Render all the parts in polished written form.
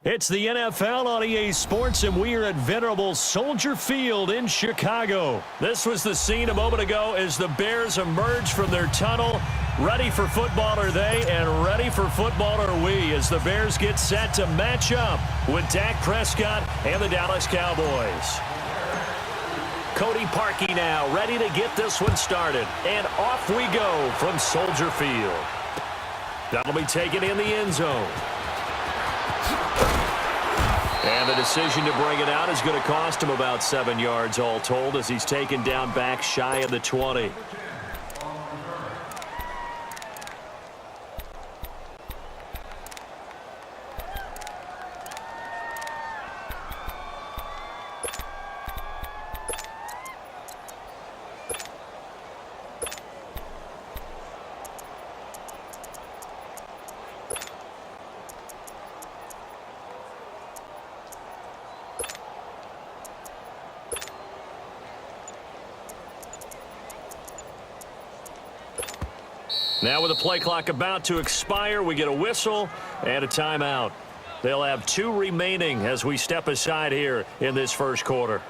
It's the NFL on EA Sports, and we are at venerable Soldier Field in Chicago. This was the scene a moment ago as the Bears emerge from their tunnel. Ready for football are they, and ready for football are we, as the Bears get set to match up with Dak Prescott and the Dallas Cowboys. Cody Parkey now ready to get this one started, and off we go from Soldier Field. That'll be taken in the end zone. And the decision to bring it out is going to cost him about 7 yards all told, as he's taken down back shy of the 20. Now with the play clock about to expire, we get a whistle and a timeout. They'll have 2 remaining as we step aside here in this first quarter.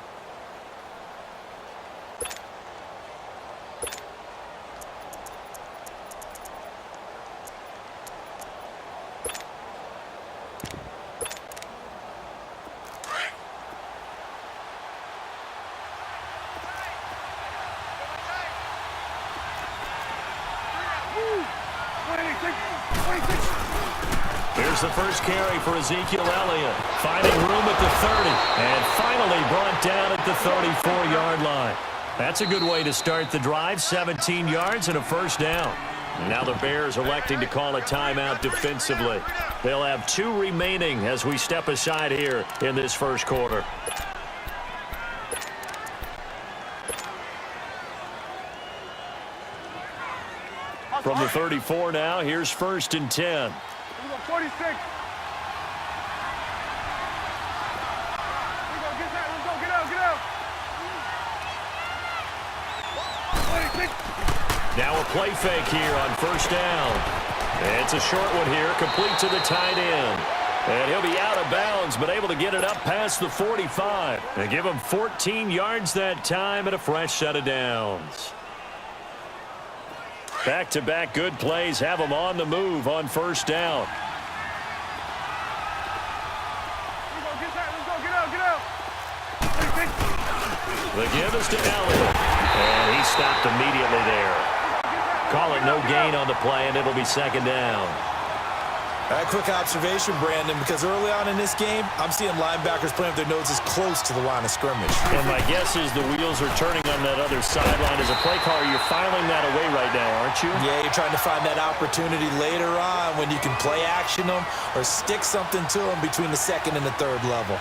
Here's the first carry for Ezekiel Elliott, finding room at the 30, and finally brought down at the 34-yard line. That's a good way to start the drive, 17 yards and a first down. Now the Bears electing to call a timeout defensively. They'll have 2 remaining as we step aside here in this first quarter. From the 34 now, here's 1st and 10. 46. Get out. Now a play fake here on 1st down. It's a short one here, complete to the tight end. And he'll be out of bounds, but able to get it up past the 45. And give him 14 yards that time and a fresh set of downs. Back-to-back good plays have them on the move on 1st down. The give is to Elliott, and he stopped immediately there. Call it no gain on the play, and it'll be 2nd down. A quick observation, Brandon, because early on in this game, I'm seeing linebackers playing with their noses close to the line of scrimmage. And my guess is the wheels are turning on that other sideline. As a play caller, you're filing that away right now, aren't you? Yeah, you're trying to find that opportunity later on when you can play action them or stick something to them between the 2nd and the 3rd level.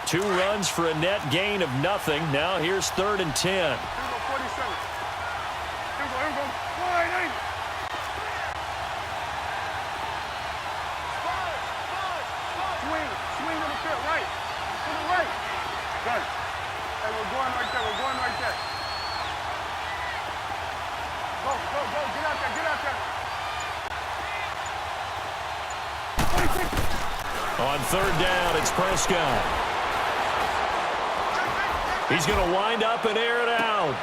Two runs for a net gain of nothing. Now here's 3rd and 10. Here we go. Swing to the field, right. To the right. Good. Hey, we're going right there. Go. Get out there. On 3rd down, it's Prescott. He's going to wind up and air it out.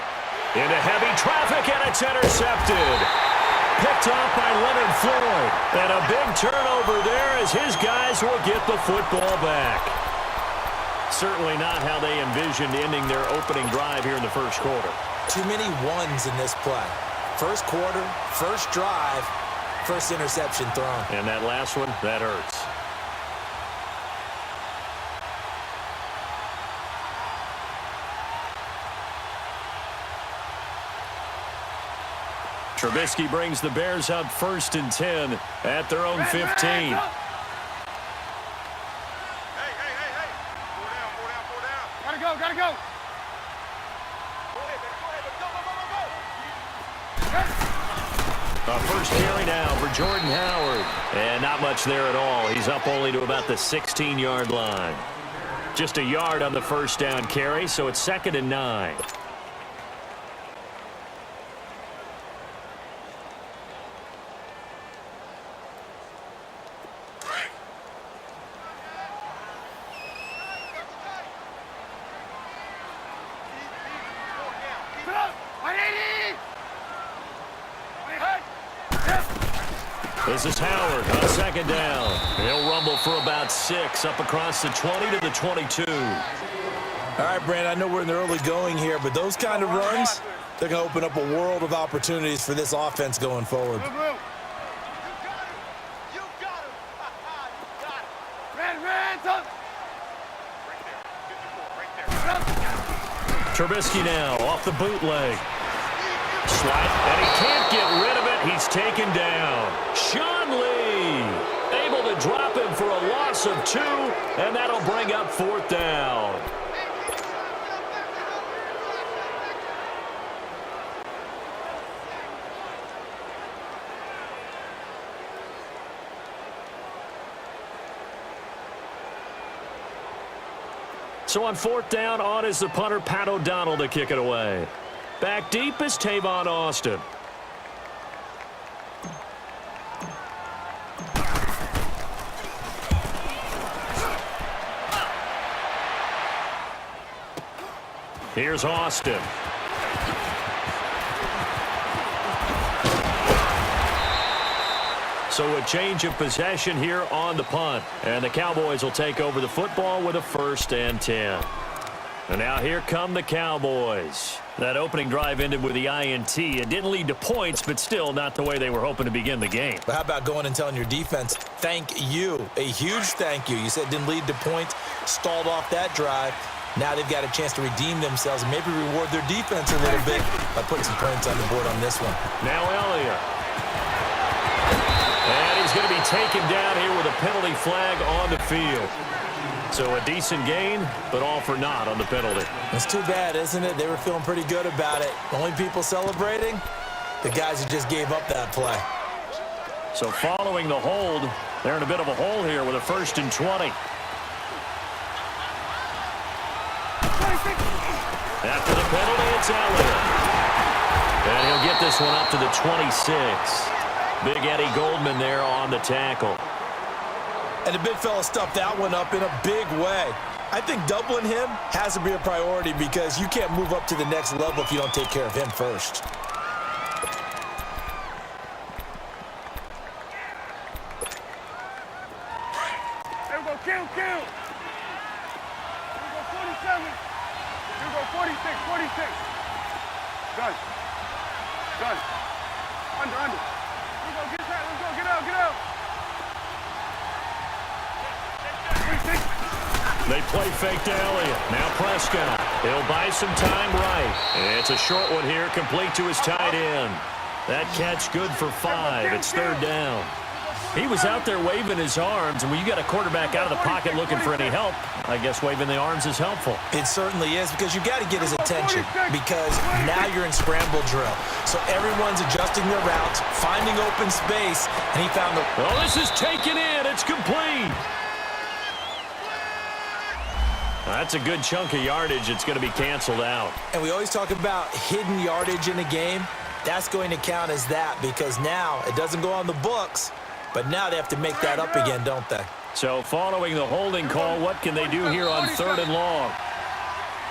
Into heavy traffic, and it's intercepted. Picked off by Leonard Floyd. And a big turnover there as his guys will get the football back. Certainly not how they envisioned ending their opening drive here in the first quarter. Too many ones in this play. First quarter, first drive, first interception thrown. And that last one, that hurts. Trubisky brings the Bears up 1st and 10 at their own 15. Hey. Gotta go. First carry now for Jordan Howard. And not much there at all. He's up only to about the 16-yard line. Just a yard on the first down carry, so it's 2nd and 9. This is Howard on 2nd down. He'll rumble for about 6 up across the 20 to the 22. All right, Brandon, I know we're in the early going here, but those kind of runs, they're going to open up a world of opportunities for this offense going forward. Trubisky now off the bootleg. Slide, and he can't get rid of it. He's taken down. Sean Lee able to drop him for a loss of 2, and that'll bring up 4th down. So on 4th down, on is the punter, Pat O'Donnell, to kick it away. Back deep is Tavon Austin. Here's Austin. So a change of possession here on the punt. And the Cowboys will take over the football with a 1st and 10. And now here come the Cowboys. That opening drive ended with the INT. It didn't lead to points, but still not the way they were hoping to begin the game. But how about going and telling your defense, thank you, a huge thank you. You said it didn't lead to points, stalled off that drive. Now they've got a chance to redeem themselves and maybe reward their defense a little bit by putting some points on the board on this one. Now Elliott. And he's going to be taken down here with a penalty flag on the field. So a decent gain, but all for naught on the penalty. It's too bad, isn't it? They were feeling pretty good about it. Only people celebrating, the guys who just gave up that play. So following the hold, they're in a bit of a hole here with a 1st and 20. After the penalty, it's Elliott. And he'll get this one up to the 26. Big Eddie Goldman there on the tackle. And the big fella stuffed that one up in a big way. I think doubling him has to be a priority because you can't move up to the next level if you don't take care of him first. There we go, kill. Here we go, 47. Here we go, 46. Done. Under. Here we go, get that. Let's go, get out. They play fake to Elliott. Now Prescott. He'll buy some time right. It's a short one here, complete to his tight end. That catch good for 5. It's 3rd down. He was out there waving his arms, and when you got a quarterback out of the pocket looking for any help, I guess waving the arms is helpful. It certainly is because you got to get his attention because now you're in scramble drill. So everyone's adjusting their routes, finding open space, and he found the... Oh, this is taken in. It's complete. That's a good chunk of yardage. It's going to be canceled out. And we always talk about hidden yardage in a game. That's going to count as that because now it doesn't go on the books, but now they have to make that up again, don't they? So following the holding call, what can they do here on 3rd and long?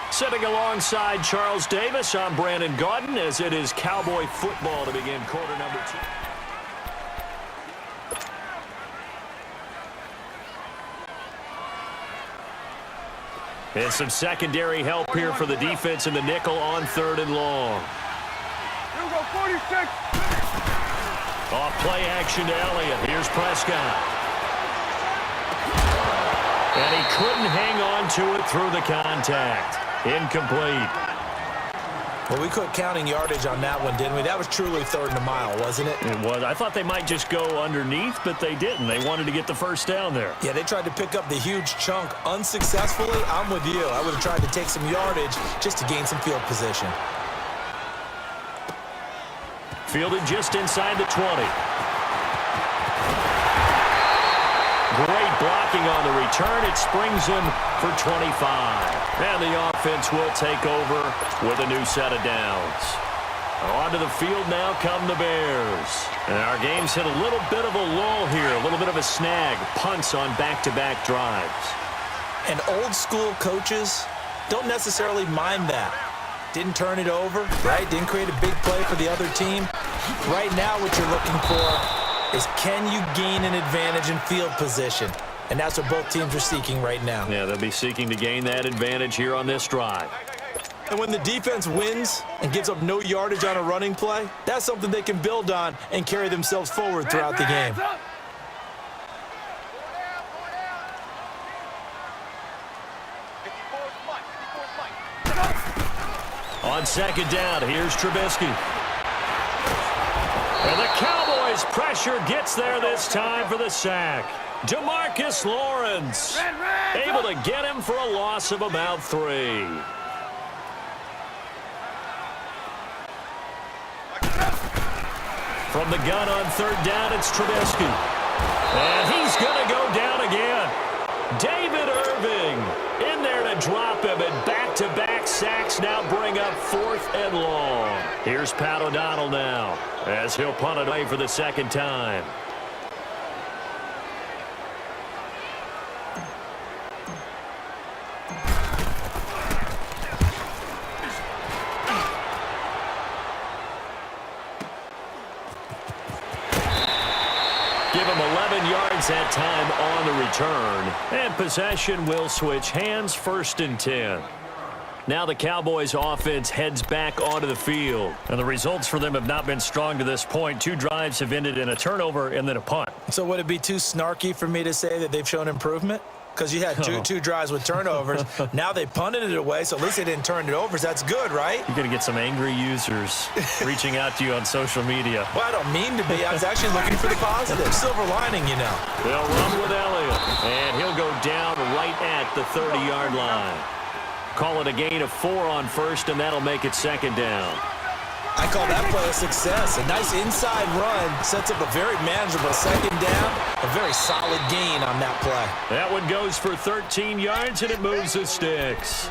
Sitting alongside Charles Davis, I'm Brandon Gaudin as it is Cowboy football to begin quarter number 2. And some secondary help here for the defense in the nickel on 3rd and long. Here we go, 46. Off play action to Elliott. Here's Prescott. And he couldn't hang on to it through the contact. Incomplete. Well, we quit counting yardage on that one, didn't we? That was truly 3rd and a mile, wasn't it? It was. I thought they might just go underneath, but they didn't. They wanted to get the 1st down there. Yeah, they tried to pick up the huge chunk unsuccessfully. I'm with you. I would have tried to take some yardage just to gain some field position. Fielded just inside the 20. Great blocking looking on the return. It springs him for 25. And the offense will take over with a new set of downs. Onto the field now come the Bears. And our game's hit a little bit of a lull here, a little bit of a snag. Punts on back-to-back drives. And old school coaches don't necessarily mind that. Didn't turn it over, right? Didn't create a big play for the other team. Right now what you're looking for is, can you gain an advantage in field position? And that's what both teams are seeking right now. Yeah, they'll be seeking to gain that advantage here on this drive. And when the defense wins and gives up no yardage on a running play, that's something they can build on and carry themselves forward throughout the game. On second down, here's Trubisky. And the Cowboys' pressure gets there this time for the sack. DeMarcus Lawrence able to get him for a loss of about 3. From the gun on third down, it's Trubisky. And he's going to go down again. David Irving in there to drop him, and back-to-back sacks now bring up 4th and long. Here's Pat O'Donnell now as he'll punt it away for the second time. Give him 11 yards that time on the return. And possession will switch hands, 1st and 10. Now the Cowboys offense heads back onto the field. And the results for them have not been strong to this point. 2 drives have ended in a turnover and then a punt. So would it be too snarky for me to say that they've shown improvement? Because you had two drives with turnovers. Now they punted it away, so at least they didn't turn it over. So that's good, right? You're going to get some angry users reaching out to you on social media. Well, I don't mean to be. I was actually looking for the positive. Silver lining, you know. They'll run with Elliott, and he'll go down right at the 30-yard line. Call it a gain of 4 on first, and that'll make it second down. I call that play a success. A nice inside run sets up a very manageable second down. A very solid gain on that play. That one goes for 13 yards, and it moves the sticks.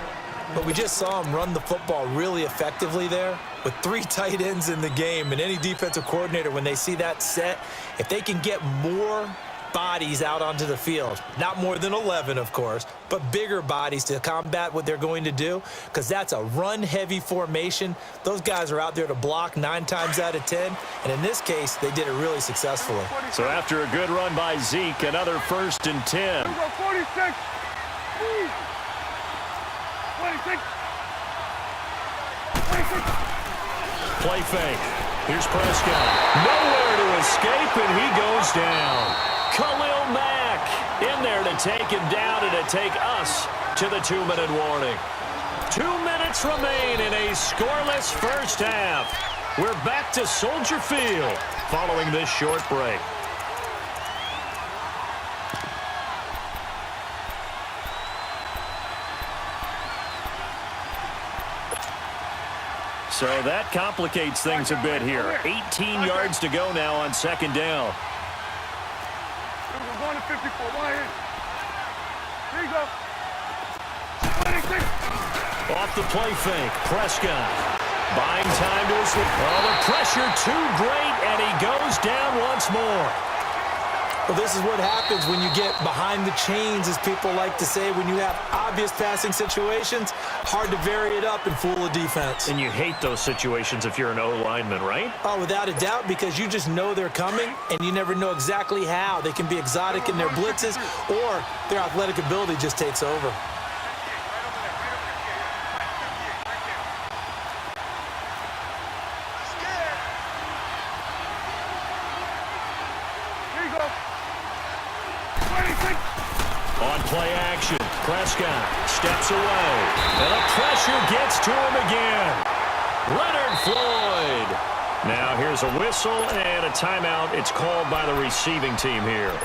But we just saw him run the football really effectively there with 3 tight ends in the game. And any defensive coordinator, when they see that set, if they can get more bodies out onto the field, not more than 11, of course, but bigger bodies to combat what they're going to do, because that's a run-heavy formation. Those guys are out there to block 9 times out of 10, and in this case, they did it really successfully. So after a good run by Zeke, another 1st and 10. 46. 26. 26. Play fake. Here's Prescott. Nowhere to escape, and he goes down. Khalil Mack in there to take him down and to take us to the 2-minute warning. 2 minutes remain in a scoreless first half. We're back to Soldier Field following this short break. So that complicates things a bit here. 18 yards to go now on second down. 54, one in. Here you go. 26. Off the play fake, Prescott buying time to his. Oh, the pressure too great, and he goes down once more. Well, this is what happens when you get behind the chains, as people like to say. When you have obvious passing situations, hard to vary it up and fool a defense. And you hate those situations if you're an O-lineman, right? Oh, without a doubt, because you just know they're coming, and you never know exactly how. They can be exotic in their blitzes, or their athletic ability just takes over. On play action, Prescott steps away, and the pressure gets to him again. Leonard Floyd. Now here's a whistle and a timeout. It's called by the receiving team here,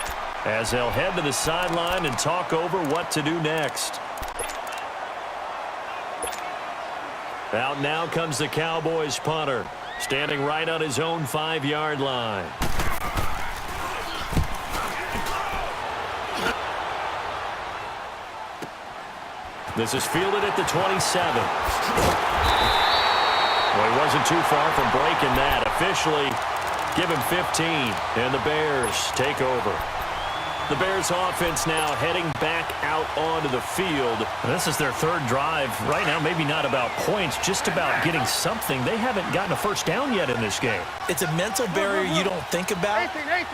as they'll head to the sideline and talk over what to do next. Out now comes the Cowboys punter, standing right on his own 5-yard line. This is fielded at the 27. Well, he wasn't too far from breaking that. Officially, give him 15, and the Bears take over. The Bears offense now heading back out onto the field. This is their third drive. Right now, maybe not about points, just about getting something. They haven't gotten a first down yet in this game. It's a mental barrier you don't think about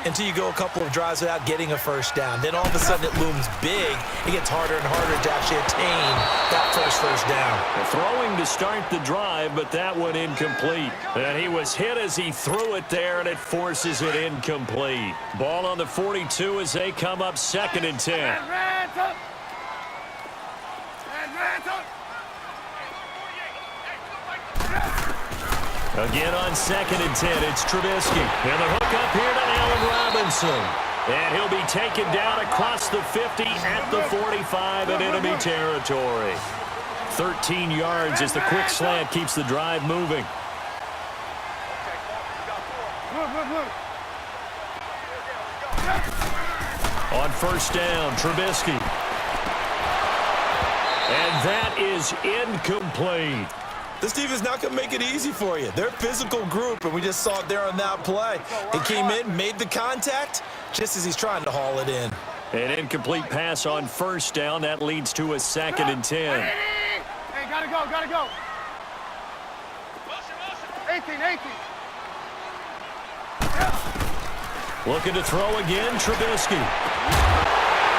until you go a couple of drives without getting a first down. Then all of a sudden it looms big. It gets harder and harder to actually attain that first down. Throwing to start the drive, but that one incomplete. And he was hit as he threw it there, and it forces it incomplete. Ball on the 42 as they come up 2nd and 10. Again on 2nd and 10, it's Trubisky. And the hook up here to Allen Robinson. And he'll be taken down across the 50 at the 45 in enemy territory. 13 yards as the quick slant keeps the drive moving. On first down, Trubisky. And that is incomplete. This team is not going to make it easy for you. They're a physical group, and we just saw it there on that play. He came in, made the contact, just as he's trying to haul it in. An incomplete pass on first down. That leads to a 2nd and 10. Hey, gotta go, gotta go. 18. Looking to throw again, Trubisky.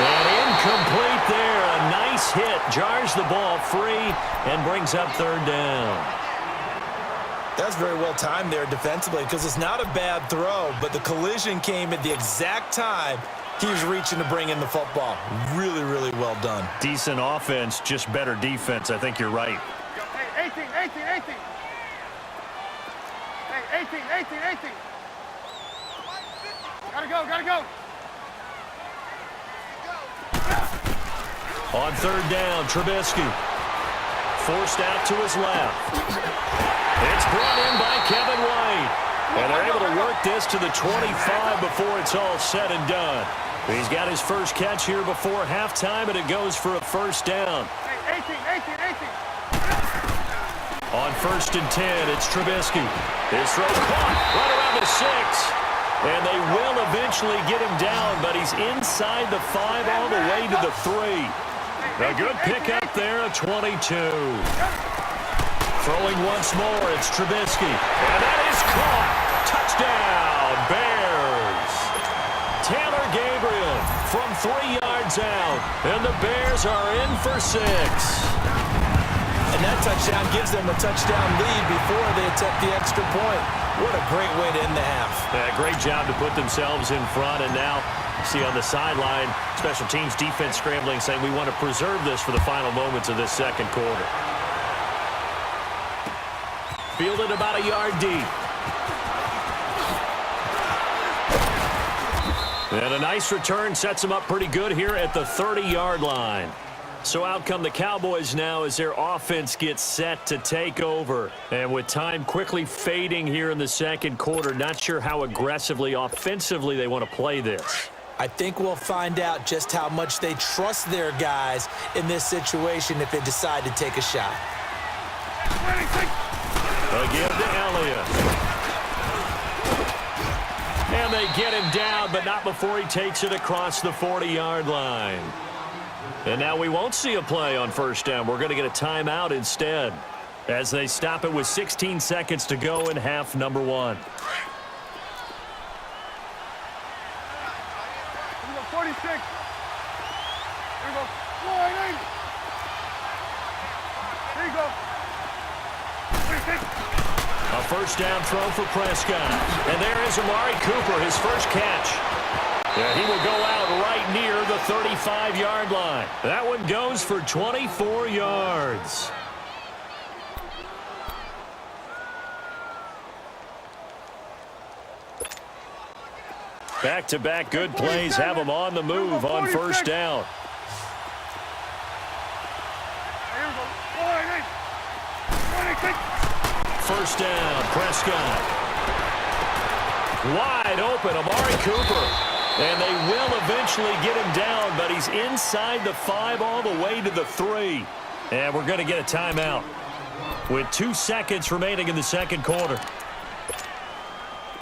And incomplete there. A nice hit. Jars the ball free and brings up 3rd down. That's very well timed there defensively because it's not a bad throw, but the collision came at the exact time he was reaching to bring in the football. Really, really well done. Decent offense, just better defense. I think you're right. Hey, 18. Hey, 18. Gotta go. On 3rd down, Trubisky. Forced out to his left. It's brought in by Kevin White. And they're able to work this to the 25 before it's all said and done. He's got his first catch here before halftime, and it goes for a first down. Hey, 18. On 1st and 10, it's Trubisky. His throw caught right around the 6. And they will eventually get him down, but he's inside the 5 all the way to the 3. A good pickup there at 22. Throwing once more, it's Trubisky. And that is caught. Touchdown, Bears. Taylor Gabriel from 3 yards out. And the Bears are in for 6. And that touchdown gives them a touchdown lead before they attempt the extra point. What a great way to end the half. Great job to put themselves in front, and now see on the sideline, special teams defense scrambling, saying we want to preserve this for the final moments of this 2nd quarter. Fielded about a yard deep. And a nice return sets them up pretty good here at the 30-yard line. So out come the Cowboys now as their offense gets set to take over. And with time quickly fading here in the 2nd quarter, not sure how aggressively, offensively they want to play this. I think we'll find out just how much they trust their guys in this situation if they decide to take a shot. Again to Elliott. And they get him down, but not before he takes it across the 40-yard line. And now we won't see a play on first down. We're going to get a timeout instead as they stop it with 16 seconds to go in half number 1. Here we go, 46. Here we go, 480. Here you go. 46. A first down throw for Prescott. And there is Amari Cooper, his first catch. Yeah, he will go out right near the 35-yard line. That one goes for 24 yards. Back-to-back good plays have them on the move on first down. Here we go, 480. 26. First down, Prescott. Wide open, Amari Cooper. And they will eventually get him down, but he's inside the 5 all the way to the 3. And we're going to get a timeout with 2 seconds remaining in the second quarter.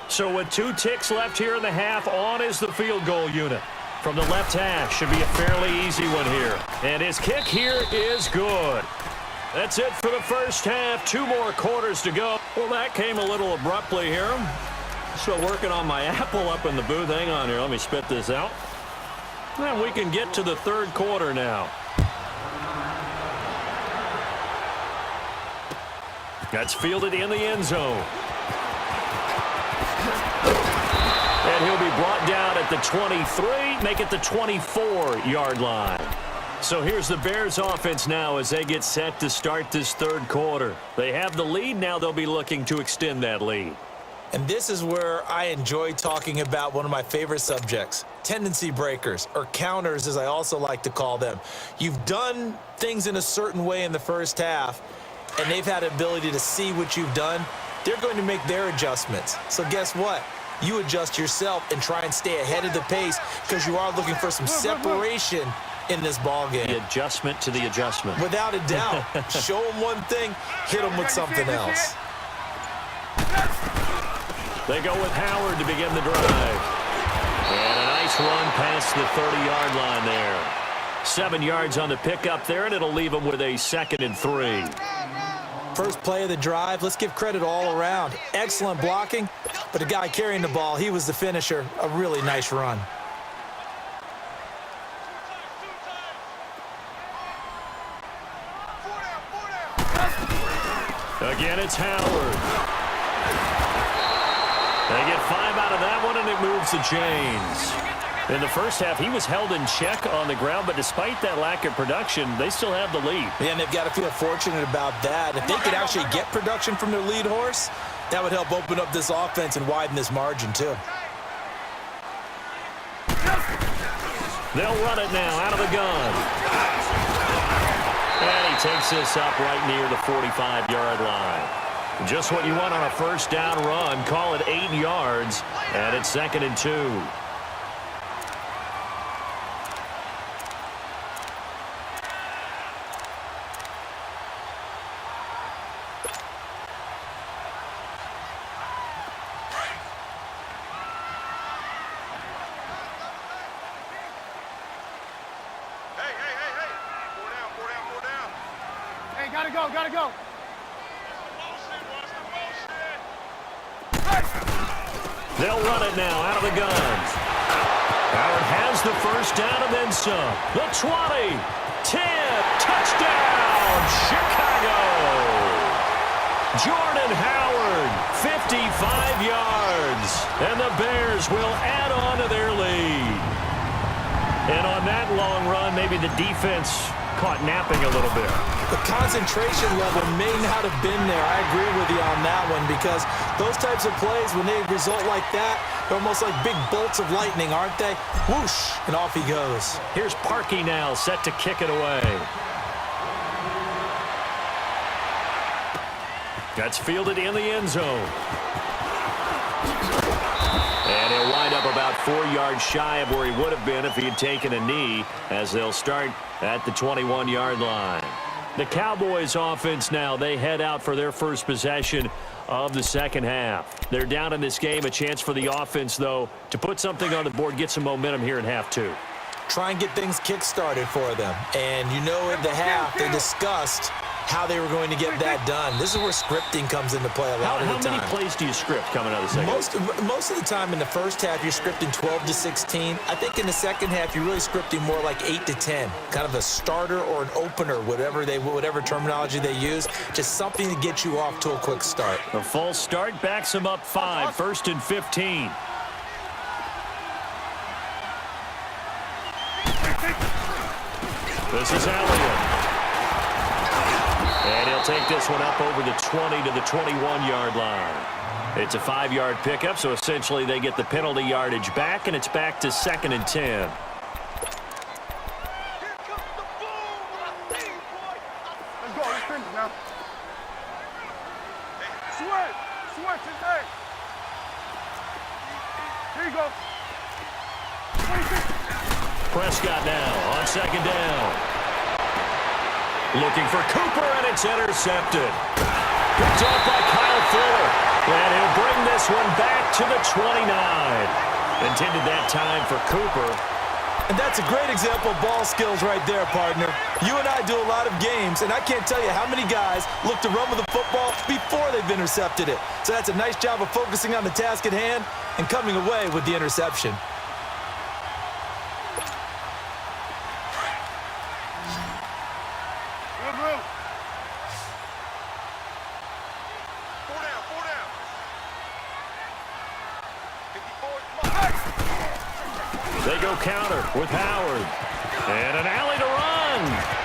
So with 2 ticks left here in the half, on is the field goal unit. From the left hash, should be a fairly easy one here. And his kick here is good. That's it for the first half. 2 more quarters to go. Well, that came a little abruptly here. Still working on my apple up in the booth. Hang on here. Let me spit this out. And we can get to the third quarter now. That's fielded in the end zone. And he'll be brought down at the 23, make it the 24-yard line. So here's the Bears offense now as they get set to start this third quarter. They have the lead. Now they'll be looking to extend that lead. And this is where I enjoy talking about one of my favorite subjects, tendency breakers, or counters as I also like to call them. You've done things in a certain way in the first half, and they've had the ability to see what you've done. They're going to make their adjustments. So guess what? You adjust yourself and try and stay ahead of the pace because you are looking for some separation in this ball game. The adjustment to the adjustment. Without a doubt. Show them one thing, hit them with something else. They go with Howard to begin the drive. And a nice run past the 30-yard line there. 7 yards on the pickup there, and it'll leave them with a 2nd and 3. First play of the drive, let's give credit all around. Excellent blocking, but the guy carrying the ball, he was the finisher. A really nice run. Again, it's Howard. They get 5 out of that one, and it moves the chains. In the first half, he was held in check on the ground, but despite that lack of production, they still have the lead. Yeah, and they've got to feel fortunate about that. If they could actually get production from their lead horse, that would help open up this offense and widen this margin, too. They'll run it now out of the gun. And he takes this up right near the 45-yard line. Just what you want on a first down run. Call it 8 yards, and it's 2nd and 2. Gotta go. They'll run it now out of the gun. Howard has the first down and then some. The 20, 10, touchdown, Chicago. Jordan Howard, 55 yards, and the Bears will add on to their lead. And on that long run, maybe the defense caught napping a little bit. The concentration level may not have been there. I agree with you on that one because those types of plays, when they result like that, they're almost like big bolts of lightning, aren't they? Whoosh, and off he goes. Here's Parkey now, set to kick it away. That's fielded in the end zone. And he'll wind up about 4 yards shy of where he would have been if he had taken a knee, as they'll start at the 21-yard line. The Cowboys offense now, they head out for their first possession of the second half. They're down in this game, a chance for the offense, though, to put something on the board, get some momentum here in half 2. Try and get things kick-started for them. And you know at the half, they discussed how they were going to get that done. This is where scripting comes into play a lot of the time. How many plays do you script coming out of the second half? Most of the time in the first half, you're scripting 12 to 16. I think in the second half, you're really scripting more like 8 to 10. Kind of a starter or an opener, whatever terminology they use. Just something to get you off to a quick start. A false start backs them up 5, 1st and 15. This is Elliott. And he'll take this one up over the 20 to the 21-yard line. It's a 5-yard pickup, so essentially they get the penalty yardage back, and it's back to 2nd and 10. Let's go. Let's finish now. Switch his head. Here you go. 26. Prescott now on 2nd down. Looking for Cooper, and it's intercepted. Picked off by Kyle Fuller. And he'll bring this one back to the 29. Intended that time for Cooper. And that's a great example of ball skills right there, partner. You and I do a lot of games, and I can't tell you how many guys look to run with the football before they've intercepted it. So that's a nice job of focusing on the task at hand and coming away with the interception. Good move. 4 down. 54. They go counter with Howard. And an alley to run.